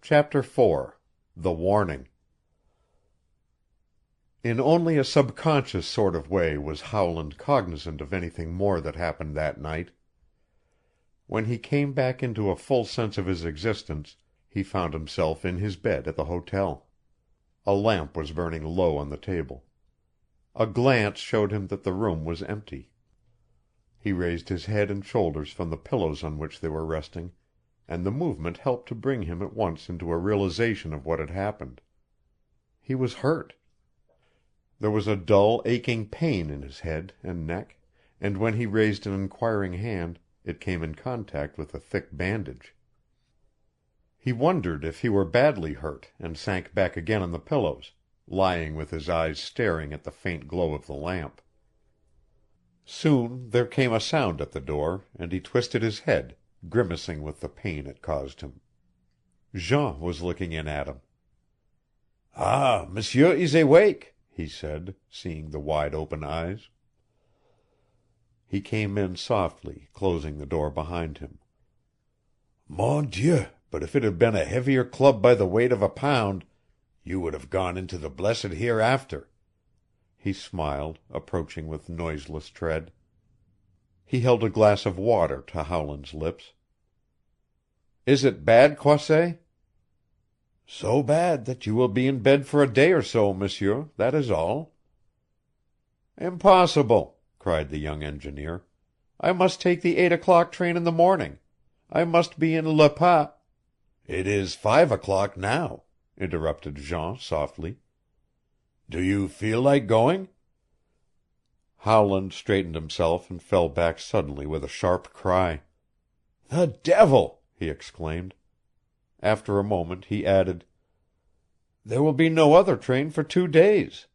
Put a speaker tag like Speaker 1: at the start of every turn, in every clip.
Speaker 1: Chapter 4 The Warning In only a subconscious sort of way was Howland cognizant of anything more that happened that night. When he came back into a full sense of his existence, he found himself in his bed at the hotel. A lamp was burning low on the table. A glance showed him that the room was empty. He raised his head and shoulders from the pillows on which they were resting, and the movement helped to bring him at once into a realization of what had happened. He was hurt. There was a dull, aching pain in his head and neck, and when he raised an inquiring hand it came in contact with a thick bandage. He wondered if he were badly hurt and sank back again on the pillows, lying with his eyes staring at the faint glow of the lamp. Soon there came a sound at the door, and he twisted his head, grimacing with the pain it caused him. Jean was looking in at him. "Ah, monsieur is awake," he said, seeing the wide-open eyes. He came in softly, closing the door behind him. "Mon Dieu, but if it had been a heavier club by the weight of a pound, you would have gone into the blessed hereafter." He smiled, approaching with noiseless tread. He held a glass of water to Howland's lips. "Is it bad, Croisset?" "So bad that you will be in bed for a day or so, monsieur, that is all." "Impossible!" cried the young engineer. "I must take the 8 o'clock train in the morning. I must be in Le Pas." "It is 5 o'clock now," interrupted Jean softly. "Do you feel like going?" Howland straightened himself and fell back suddenly with a sharp cry. "The devil!" he exclaimed. After a moment he added, "There will be no other train for 2 days."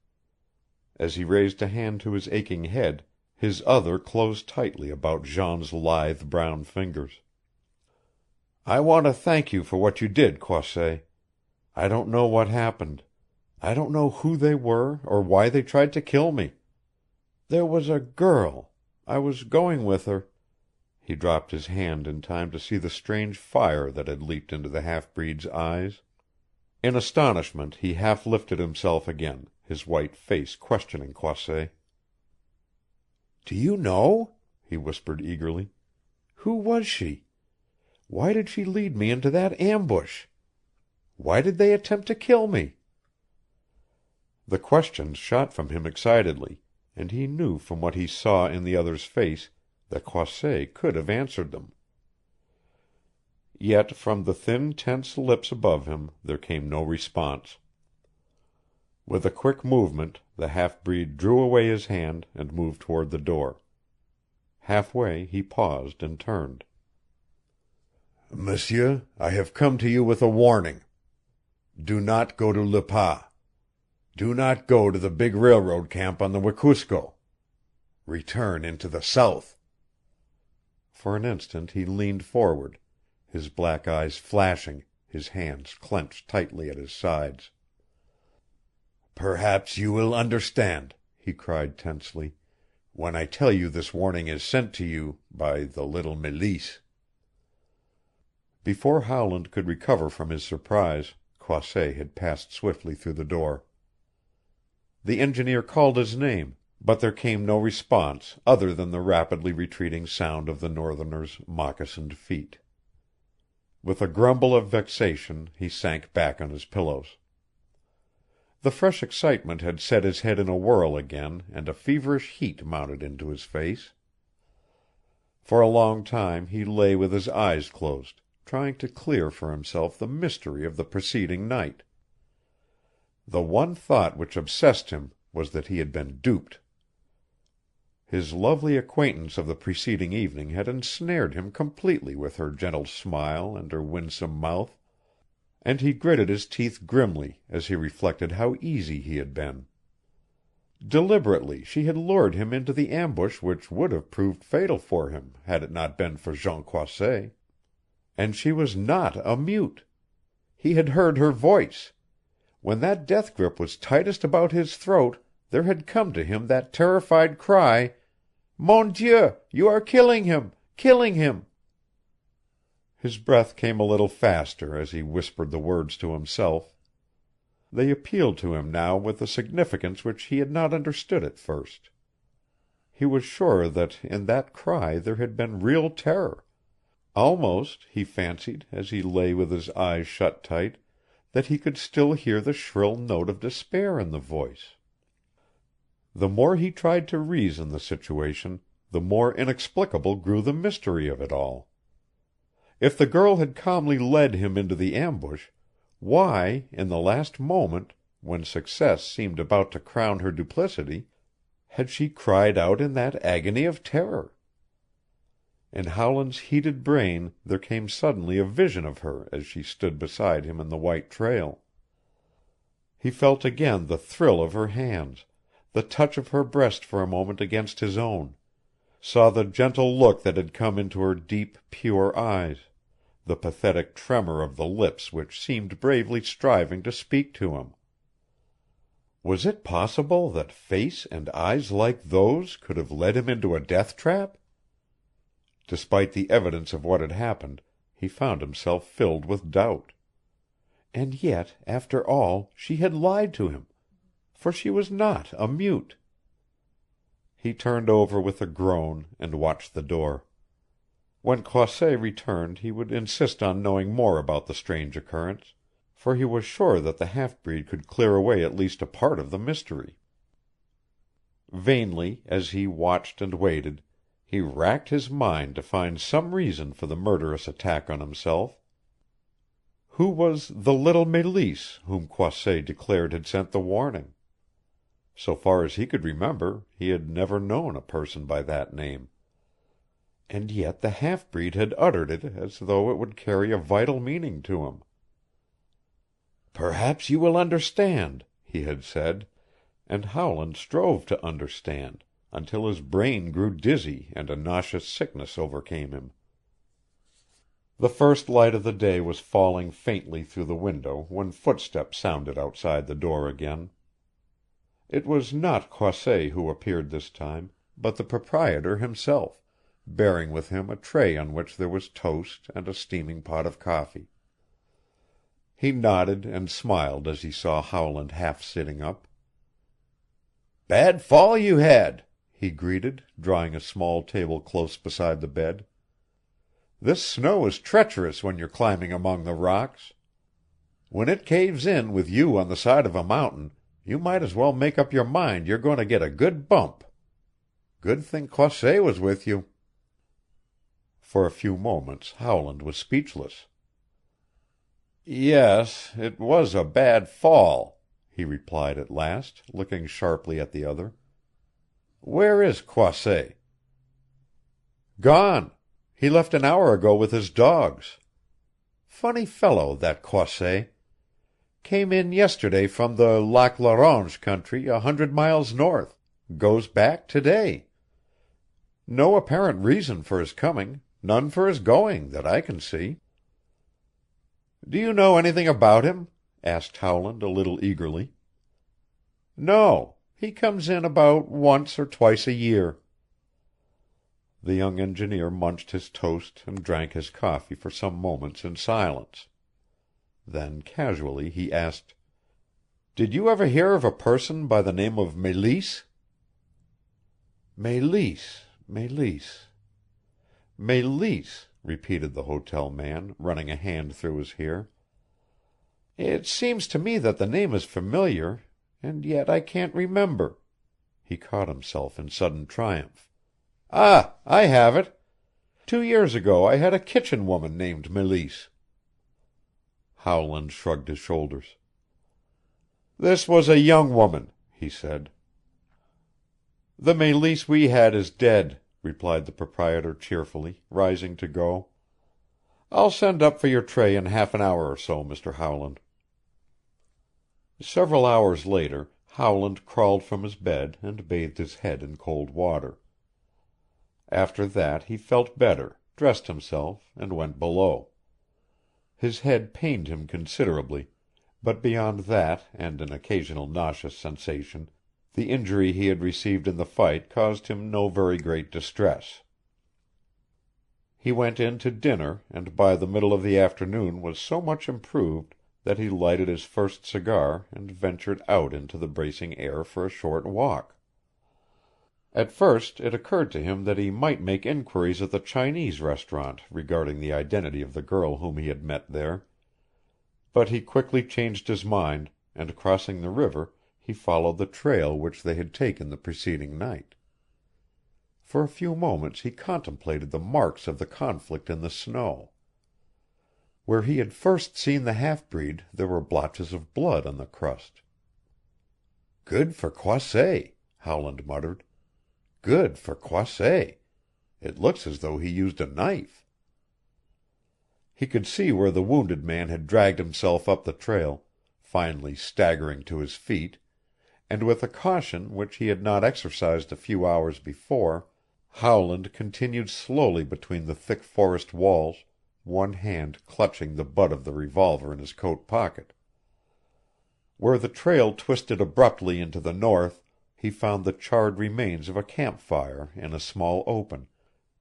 Speaker 1: As he raised a hand to his aching head, his other closed tightly about Jean's lithe brown fingers. "I want to thank you for what you did, Croisset. I don't know what happened. I don't know who they were or why they tried to kill me. There was a girl. I was going with her." He dropped his hand in time to see the strange fire that had leaped into the half-breed's eyes. In astonishment he half lifted himself again, his white face questioning Croisset. "Do you know?" he whispered eagerly. "Who was she? Why did she lead me into that ambush? Why did they attempt to kill me?" The questions shot from him excitedly, and he knew from what he saw in the other's face that Croisset could have answered them. Yet from the thin, tense lips above him there came no response. With a quick movement the half-breed drew away his hand and moved toward the door. Halfway he paused and turned. "Monsieur, I have come to you with a warning. Do not go to Le Pas. Do not go to the big railroad camp on the Wekusko. Return into the South." For an instant he leaned forward, his black eyes flashing, his hands clenched tightly at his sides. "Perhaps you will understand," he cried tensely, "when I tell you this warning is sent to you by the little Mélisse." Before Howland could recover from his surprise, Croisset had passed swiftly through the door. The engineer called his name, but there came no response other than the rapidly retreating sound of the northerner's moccasined feet. With a grumble of vexation he sank back on his pillows. The fresh excitement had set his head in a whirl again, and a feverish heat mounted into his face. For a long time he lay with his eyes closed, trying to clear for himself the mystery of the preceding night. The one thought which obsessed him was that he had been duped. His lovely acquaintance of the preceding evening had ensnared him completely with her gentle smile and her winsome mouth, and he gritted his teeth grimly as he reflected how easy he had been. Deliberately she had lured him into the ambush which would have proved fatal for him had it not been for Jean Croisset. And she was not a mute. He had heard her voice. When that death grip was tightest about his throat there had come to him that terrified cry, "Mon Dieu, you are killing him! Killing him!" His breath came a little faster as he whispered the words to himself. They appealed to him now with a significance which he had not understood at first. He was sure that in that cry there had been real terror. Almost, he fancied, as he lay with his eyes shut tight, that he could still hear the shrill note of despair in the voice. The more he tried to reason the situation, the more inexplicable grew the mystery of it all. If the girl had calmly led him into the ambush, why, in the last moment, when success seemed about to crown her duplicity, had she cried out in that agony of terror? In Howland's heated brain there came suddenly a vision of her as she stood beside him in the white trail. He felt again the thrill of her hands, the touch of her breast for a moment against his own, saw the gentle look that had come into her deep, pure eyes, the pathetic tremor of the lips which seemed bravely striving to speak to him. Was it possible that face and eyes like those could have led him into a death trap? Despite the evidence of what had happened, he found himself filled with doubt. And yet, after all, she had lied to him, for she was not a mute. He turned over with a groan and watched the door. When Croisset returned he would insist on knowing more about the strange occurrence, for he was sure that the half-breed could clear away at least a part of the mystery. Vainly, as he watched and waited, he racked his mind to find some reason for the murderous attack on himself. Who was the little Mélisse whom Croisset declared had sent the warning? So far as he could remember, he had never known a person by that name. And yet the half-breed had uttered it as though it would carry a vital meaning to him. "Perhaps you will understand," he had said, and Howland strove to understand, until his brain grew dizzy and a nauseous sickness overcame him. The first light of the day was falling faintly through the window when footsteps sounded outside the door again. It was not Croisset who appeared this time, but the proprietor himself, bearing with him a tray on which there was toast and a steaming pot of coffee. He nodded and smiled as he saw Howland half sitting up. "Bad fall you had," he greeted, drawing a small table close beside the bed. "This snow is treacherous when you're climbing among the rocks. When it caves in with you on the side of a mountain, you might as well make up your mind you're going to get a good bump. Good thing Croisset was with you." For a few moments Howland was speechless. "Yes, it was a bad fall," he replied at last, looking sharply at the other. "Where is Croisset?" "Gone. He left an hour ago with his dogs. Funny fellow, that Croisset. Came in yesterday from the Lac la Ronge country 100 miles north. Goes back today. No apparent reason for his coming, none for his going, that I can see." "Do you know anything about him?" asked Howland a little eagerly. "No. He comes in about once or twice a year." The young engineer munched his toast and drank his coffee for some moments in silence. Then casually he asked, "Did you ever hear of a person by the name of Mélisse?" "Mélisse, Mélisse, Mélisse," repeated the hotel man, running a hand through his hair. "It seems to me that the name is familiar, and yet I can't remember." He caught himself in sudden triumph. "Ah, I have it. 2 years ago I had a kitchen woman named Mélisse." Howland shrugged his shoulders. "This was a young woman," he said. "The Mélisse we had is dead," replied the proprietor cheerfully, rising to go. "I'll send up for your tray in half an hour or so, Mr. Howland." Several hours later Howland crawled from his bed and bathed his head in cold water. After that he felt better, dressed himself, and went below. His head pained him considerably, but beyond that and an occasional nauseous sensation, the injury he had received in the fight caused him no very great distress. He went in to dinner and by the middle of the afternoon was so much improved that he lighted his first cigar and ventured out into the bracing air for a short walk. At first it occurred to him that he might make inquiries at the Chinese restaurant regarding the identity of the girl whom he had met there, but he quickly changed his mind, and crossing the river he followed the trail which they had taken the preceding night. For a few moments he contemplated the marks of the conflict in the snow. Where he had first seen the half-breed there were blotches of blood on the crust. "Good for Croisset," Howland muttered. "Good for Croisset. It looks as though he used a knife." He could see where the wounded man had dragged himself up the trail, finally staggering to his feet, and with a caution which he had not exercised a few hours before, Howland continued slowly between the thick forest walls, one hand clutching the butt of the revolver in his coat pocket. Where the trail twisted abruptly into the north, he found the charred remains of a campfire in a small open,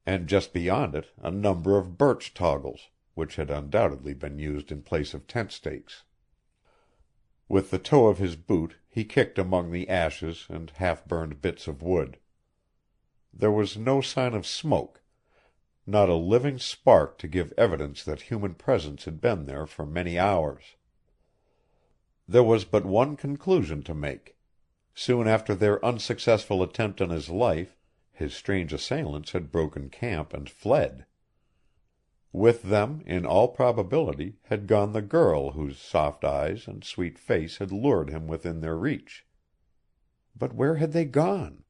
Speaker 1: and just beyond it a number of birch toggles, which had undoubtedly been used in place of tent stakes. With the toe of his boot he kicked among the ashes and half-burned bits of wood. There was no sign of smoke, not a living spark to give evidence that human presence had been there for many hours. There was but one conclusion to make. Soon after their unsuccessful attempt on his life, his strange assailants had broken camp and fled. With them, in all probability, had gone the girl whose soft eyes and sweet face had lured him within their reach. But where had they gone?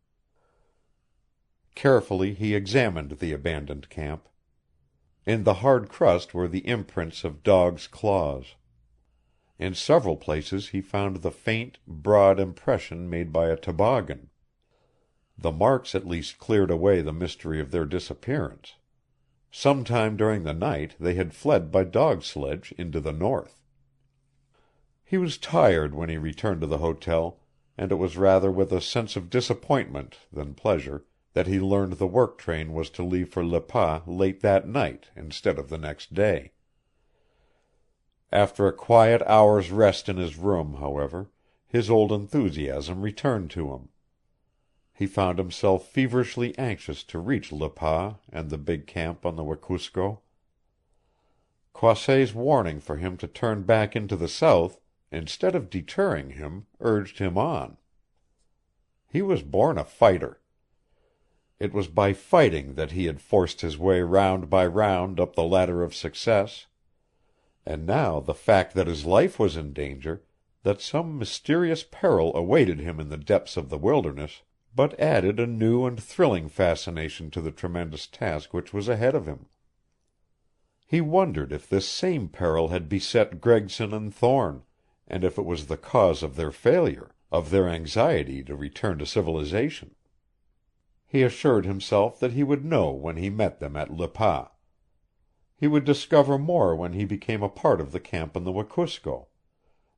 Speaker 1: Carefully he examined the abandoned camp. In the hard crust were the imprints of dogs' claws. In several places he found the faint, broad impression made by a toboggan. The marks at least cleared away the mystery of their disappearance. Sometime during the night they had fled by dog sledge into the north. He was tired when he returned to the hotel, and it was rather with a sense of disappointment than pleasure that he learned the work train was to leave for Le Pas late that night instead of the next day. After a quiet hour's rest in his room, however, his old enthusiasm returned to him. He found himself feverishly anxious to reach Le Pas and the big camp on the Wekusko. Croisset's warning for him to turn back into the south, instead of deterring him, urged him on. He was born a fighter. It was by fighting that he had forced his way round by round up the ladder of success. And now the fact that his life was in danger, that some mysterious peril awaited him in the depths of the wilderness, but added a new and thrilling fascination to the tremendous task which was ahead of him. He wondered if this same peril had beset Gregson and Thorne, and if it was the cause of their failure, of their anxiety to return to civilization. He assured himself that he would know when he met them at Le Pas. He would discover more when he became a part of the camp on the Wekusko.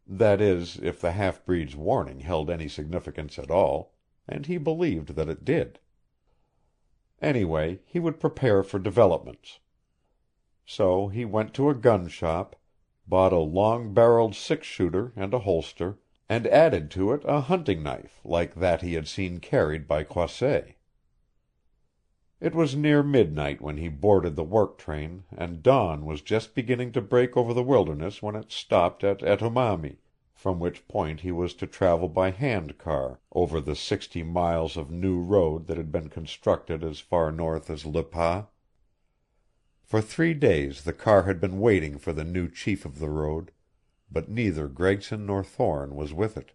Speaker 1: That is, if the half-breed's warning held any significance at all, and he believed that it did. Anyway, he would prepare for developments. So he went to a gun shop, bought a long-barreled six-shooter and a holster, and added to it a hunting knife like that he had seen carried by Croisset. It was near midnight when he boarded the work train, and dawn was just beginning to break over the wilderness when it stopped at Etomami, from which point he was to travel by hand car over the 60 miles of new road that had been constructed as far north as Le Pas. For 3 days the car had been waiting for the new chief of the road, but neither Gregson nor Thorne was with it.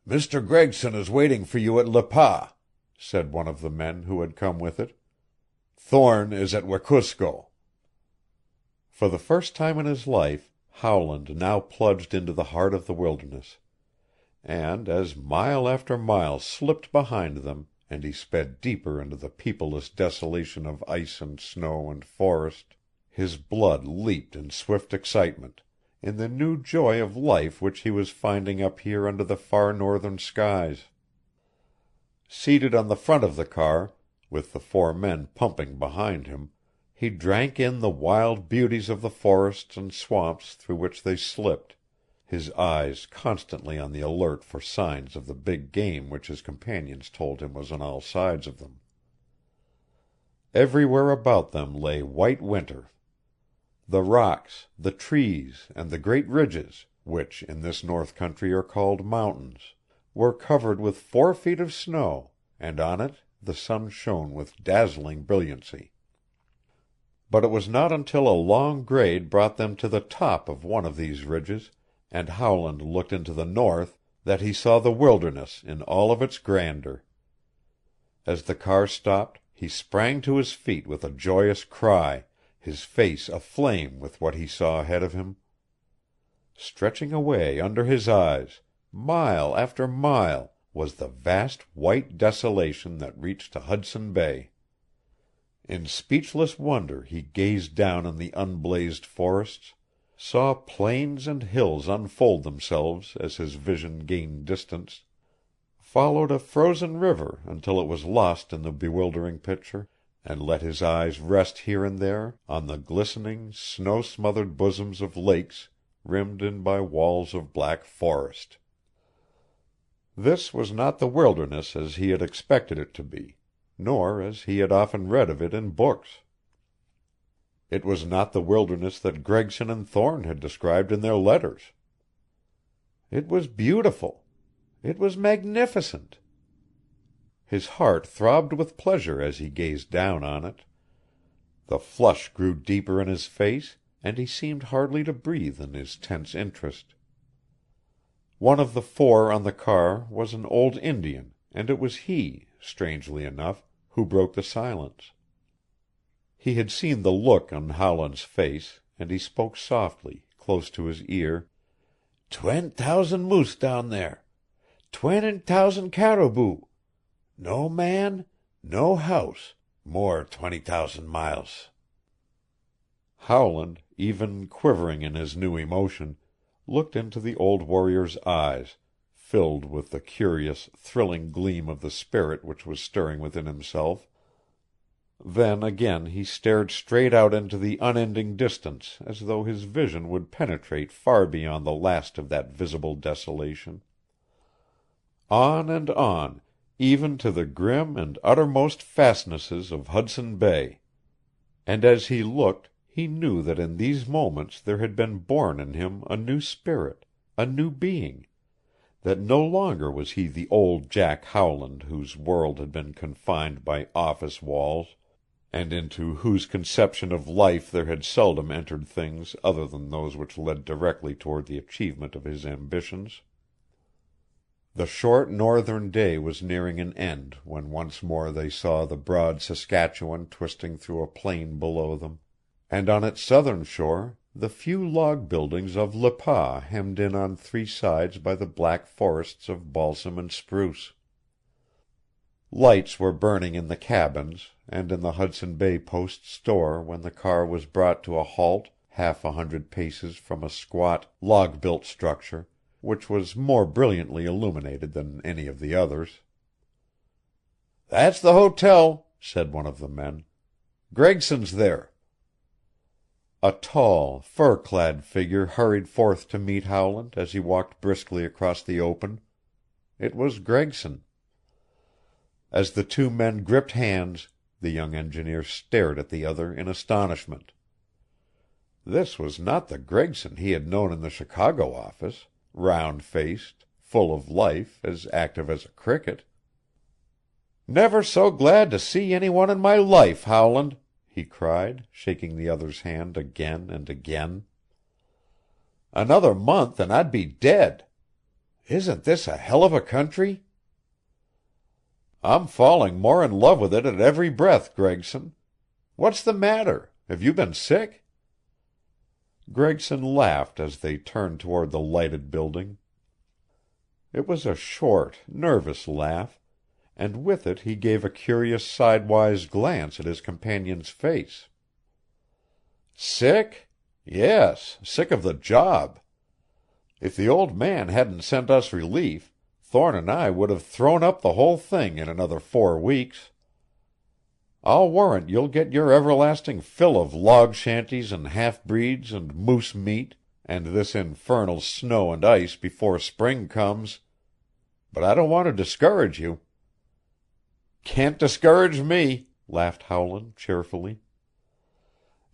Speaker 1: "Mr. Gregson is waiting for you at Le Pas," said one of the men who had come with it. "Thorne is at Wekusko." For the first time in his life Howland now plunged into the heart of the wilderness, and as mile after mile slipped behind them and he sped deeper into the peopleless desolation of ice and snow and forest, his blood leaped in swift excitement, in the new joy of life which he was finding up here under the far northern skies. Seated on the front of the car, with the four men pumping behind him, he drank in the wild beauties of the forests and swamps through which they slipped, his eyes constantly on the alert for signs of the big game which his companions told him was on all sides of them. Everywhere about them lay white winter. The rocks, the trees, and the great ridges, which in this north country are called mountains, were covered with 4 feet of snow, and on it the sun shone with dazzling brilliancy. But it was not until a long grade brought them to the top of one of these ridges, and Howland looked into the north, that he saw the wilderness in all of its grandeur. As the car stopped, he sprang to his feet with a joyous cry, his face aflame with what he saw ahead of him. Stretching away under his eyes, mile after mile, was the vast white desolation that reached to Hudson Bay. In speechless wonder he gazed down on the unblazed forests, saw plains and hills unfold themselves as his vision gained distance, followed a frozen river until it was lost in the bewildering picture, and let his eyes rest here and there on the glistening, snow-smothered bosoms of lakes rimmed in by walls of black forest. This was not the wilderness as he had expected it to be, nor as he had often read of it in books. It was not the wilderness that Gregson and Thorne had described in their letters. It was beautiful. It was magnificent. His heart throbbed with pleasure as he gazed down on it. The flush grew deeper in his face, and he seemed hardly to breathe in his tense interest. One of the 4 on the car was an old Indian, and it was he, strangely enough, who broke the silence. He had seen the look on Howland's face, and he spoke softly, close to his ear. 20,000 moose down there. 20,000 caribou. No man, no house, more 20,000 miles. Howland, even quivering in his new emotion, looked into the old warrior's eyes, filled with the curious, thrilling gleam of the spirit which was stirring within himself. Then again he stared straight out into the unending distance as though his vision would penetrate far beyond the last of that visible desolation. On and on, even to the grim and uttermost fastnesses of Hudson Bay. And as he looked, he knew that in these moments there had been born in him a new spirit, a new being, that no longer was he the old Jack Howland whose world had been confined by office walls, and into whose conception of life there had seldom entered things other than those which led directly toward the achievement of his ambitions. The short northern day was nearing an end when once more they saw the broad Saskatchewan twisting through a plain below them, and on its southern shore the few log buildings of Le Pas hemmed in on 3 sides by the black forests of balsam and spruce. Lights were burning in the cabins and in the Hudson Bay Post store when the car was brought to a halt 100 paces from a squat, log-built structure, which was more brilliantly illuminated than any of the others. "That's the hotel," said one of the men. "Gregson's there." A tall, fur-clad figure hurried forth to meet Howland as he walked briskly across the open. It was Gregson. As the 2 men gripped hands, the young engineer stared at the other in astonishment. This was not the Gregson he had known in the Chicago office, round-faced, full of life, as active as a cricket. "Never so glad to see any one in my life, Howland," he cried, shaking the other's hand again and again. "Another month and I'd be dead. Isn't this a hell of a country?" "I'm falling more in love with it at every breath, Gregson. What's the matter? Have you been sick?" Gregson laughed as they turned toward the lighted building. It was a short, nervous laugh, and with it he gave a curious sidewise glance at his companion's face. "Sick? Yes, sick of the job. If the old man hadn't sent us relief, Thorne and I would have thrown up the whole thing in another 4 weeks. I'll warrant you'll get your everlasting fill of log shanties and half-breeds and moose meat and this infernal snow and ice before spring comes. But I don't want to discourage you." "Can't discourage me," laughed Howland cheerfully.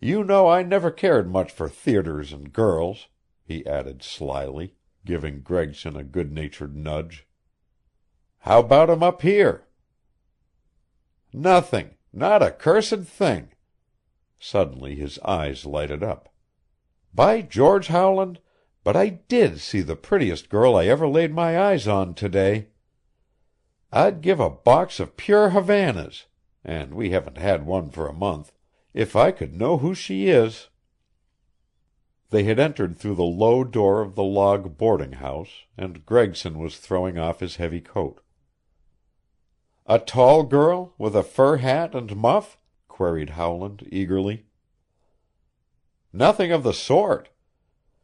Speaker 1: "You know I never cared much for theaters and girls," he added slyly, giving Gregson a good-natured nudge. "How about 'em up here?" "Nothing. Not a cursed thing." Suddenly his eyes lighted up. "By George, Howland, but I did see the prettiest girl I ever laid my eyes on today. I'd give a box of pure Havanas, and we haven't had one for a month, if I could know who she is." They had entered through the low door of the log boarding-house, and Gregson was throwing off his heavy coat. "A tall girl, with a fur hat and muff?" queried Howland eagerly. "Nothing of the sort.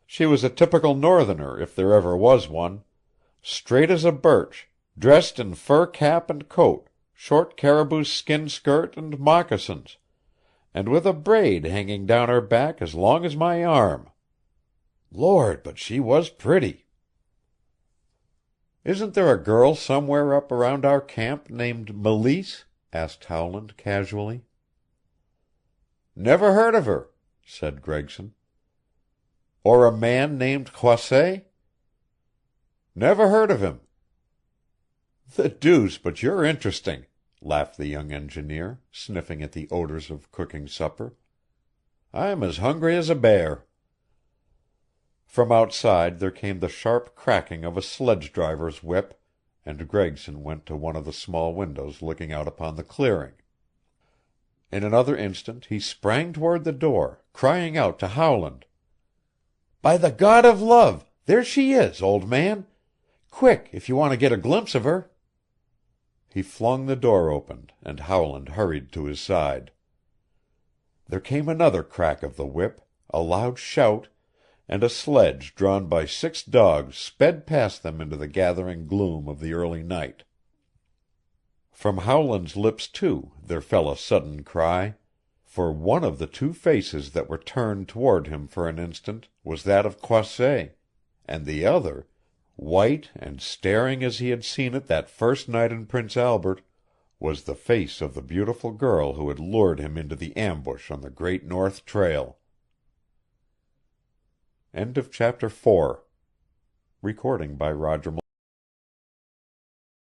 Speaker 1: She was a typical Northerner if there ever was one. Straight as a birch, dressed in fur cap and coat, short caribou skin skirt and moccasins, and with a braid hanging down her back as long as my arm. Lord, but she was pretty." "Isn't there a girl somewhere up around our camp named Mélisse?" asked Howland casually. "Never heard of her," said Gregson. "Or a man named Croisset?" "Never heard of him." "The deuce, but you're interesting," laughed the young engineer, sniffing at the odors of cooking supper. "I'm as hungry as a bear." From outside there came the sharp cracking of a sledge-driver's whip, and Gregson went to one of the small windows looking out upon the clearing. In another instant he sprang toward the door, crying out to Howland: "By the God of love, there she is, old man! Quick, if you want to get a glimpse of her!" He flung the door open, and Howland hurried to his side. There came another crack of the whip, a loud shout, and a sledge drawn by 6 dogs sped past them into the gathering gloom of the early night. From Howland's lips, too, there fell a sudden cry, for one of the 2 faces that were turned toward him for an instant was that of Croisset, and the other, white and staring as he had seen it that first night in Prince Albert, was the face of the beautiful girl who had lured him into the ambush on the Great North Trail. Chapter 4. Recording by Roger